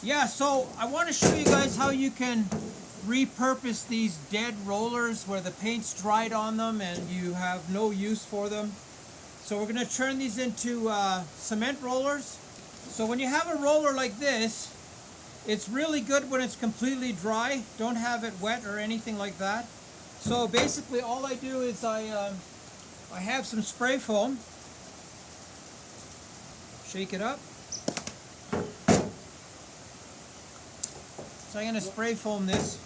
Yeah, so I want to show you guys how you can repurpose these dead rollers where the paint's dried on them and you have no use for them. So we're going to turn these into cement rollers. So when you have a roller like this, it's really good when it's completely dry. Don't have it wet or anything like that. So basically all I do is I have some spray foam. Shake it up. So I'm going to spray foam this.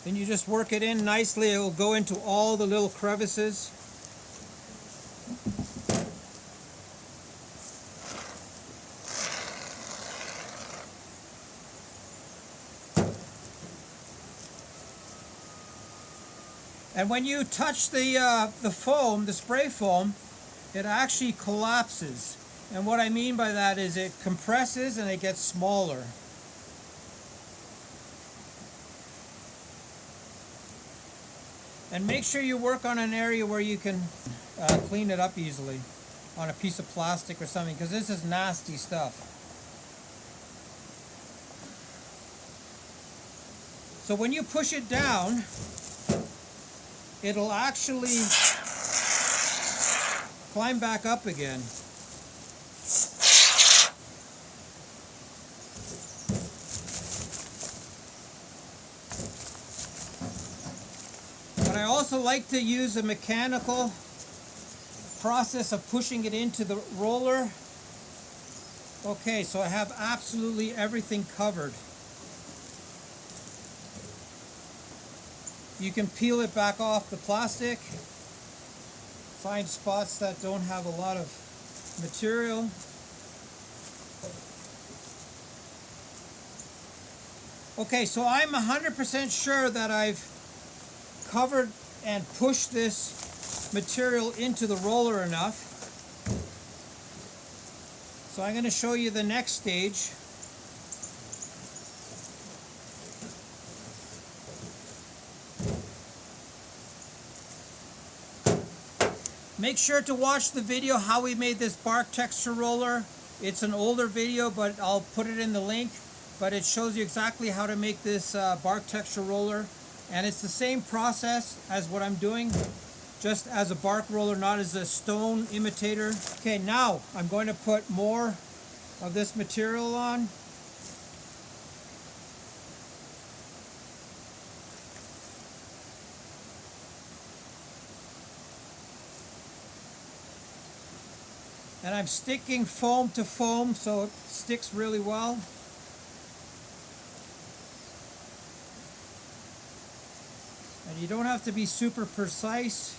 Then you just work it in nicely. It will go into all the little crevices. And when you touch the foam, the spray foam, it actually collapses. And what I mean by that is it compresses and it gets smaller. And make sure you work on an area where you can clean it up easily on a piece of plastic or something, because this is nasty stuff. So when you push it down, it'll actually climb back up again. But I also like to use a mechanical process of pushing it into the roller. Okay, so I have absolutely everything covered. You can peel it back off the plastic. Find spots that don't have a lot of material. Okay, so I'm 100% sure that I've covered and pushed this material into the roller enough. So I'm going to show you the next stage. Make sure to watch the video how we made this bark texture roller. It's an older video, but I'll put it in the link. But it shows you exactly how to make this bark texture roller. And it's the same process as what I'm doing, just as a bark roller, not as a stone imitator. Okay, now I'm going to put more of this material on. And I'm sticking foam to foam so it sticks really well. And you don't have to be super precise.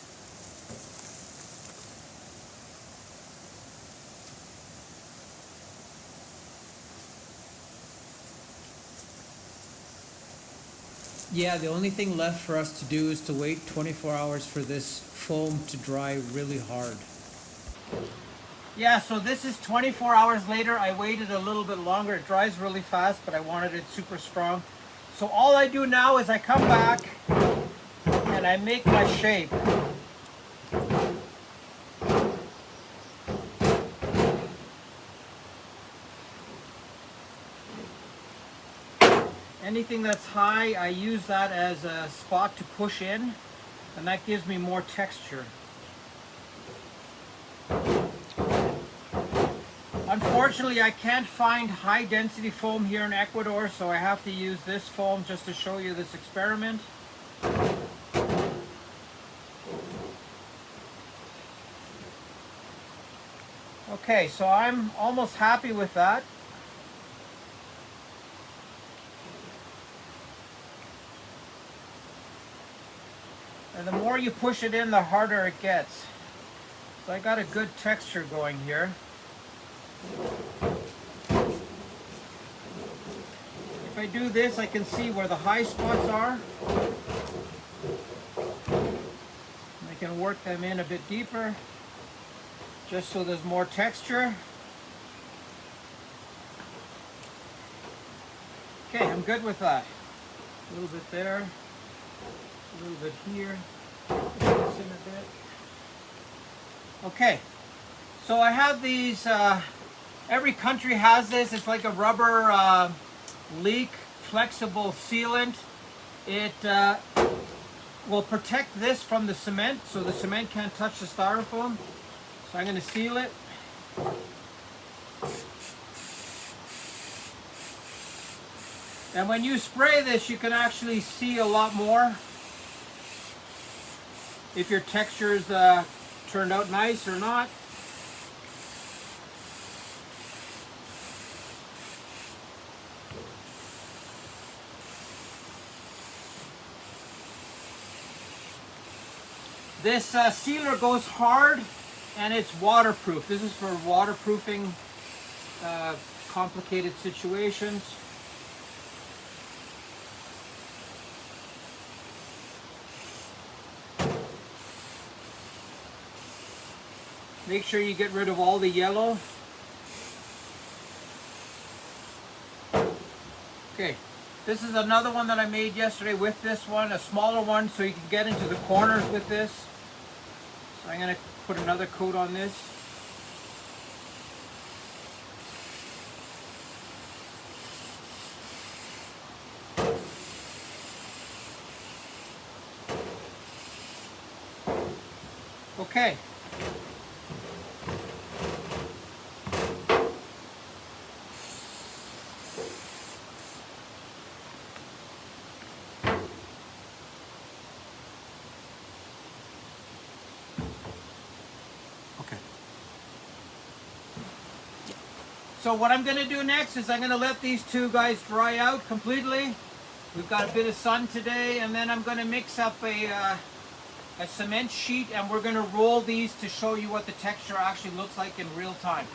Yeah, the only thing left for us to do is to wait 24 hours for this foam to dry really hard. Yeah, so this is 24 hours later. I waited a little bit longer. It dries really fast, but I wanted it super strong. So all I do now is I come back and I make my shape. Anything that's high, I use that as a spot to push in, and that gives me more texture. Unfortunately, I can't find high density foam here in Ecuador, so I have to use this foam just to show you this experiment. Okay, so I'm almost happy with that. And the more you push it in, the harder it gets. So I got a good texture going here. If I do this, I can see where the high spots are. I can work them in a bit deeper, just so there's more texture. Okay, I'm good with that. A little bit there, a little bit here. Put this in a bit. Okay, so I have these, every country has this. It's like a rubber leak flexible sealant. It will protect this from the cement, so the cement can't touch the styrofoam. So I'm going to seal it. And when you spray this, you can actually see a lot more if your textures turned out nice or not. This sealer goes hard and it's waterproof. This is for waterproofing complicated situations. Make sure you get rid of all the yellow. Okay, this is another one that I made yesterday with this one, a smaller one, so you can get into the corners with this. So I'm going to put another coat on this. Okay. So what I'm going to do next is I'm going to let these two guys dry out completely. We've got a bit of sun today, and then I'm going to mix up a cement sheet, and we're going to roll these to show you what the texture actually looks like in real time.